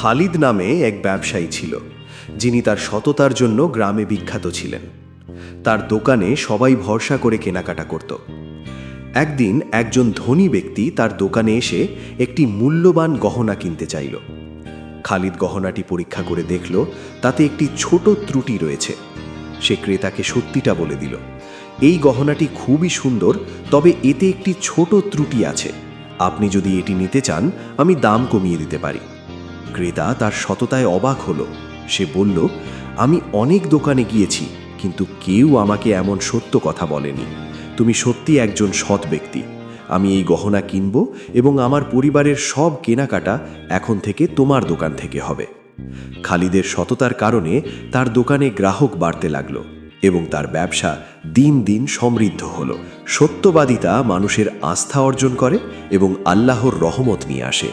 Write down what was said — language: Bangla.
খালিদ নামে এক ব্যবসায়ী ছিল, যিনি তার সততার জন্য গ্রামে বিখ্যাত ছিলেন। তার দোকানে সবাই ভরসা করে কেনাকাটা করত। একদিন একজন ধনী ব্যক্তি তার দোকানে এসে একটি মূল্যবান গহনা কিনতে চাইল। খালিদ গহনাটি পরীক্ষা করে দেখল তাতে একটি ছোট ত্রুটি রয়েছে। সে ক্রেতাকে সত্যিটা বলে দিল, এই গহনাটি খুবই সুন্দর, তবে এতে একটি ছোট ত্রুটি আছে। আপনি যদি এটি নিতে চান, আমি দাম কমিয়ে দিতে পারি। ক্রেতা তার সততায় অবাক হলো। সে বলল, আমি অনেক দোকানে গিয়েছি, কিন্তু কেউ আমাকে এমন সত্য কথা বলেনি। তুমি সত্যি একজন সৎ ব্যক্তি। আমি এই গহনা কিনব এবং আমার পরিবারের সব কেনাকাটা এখন থেকে তোমার দোকান থেকে হবে। খালিদের সততার কারণে তার দোকানে গ্রাহক বাড়তে লাগলো এবং তার ব্যবসা দিন দিন সমৃদ্ধ হলো। সত্যবাদিতা মানুষের আস্থা অর্জন করে এবং আল্লাহর রহমত নিয়ে আসে।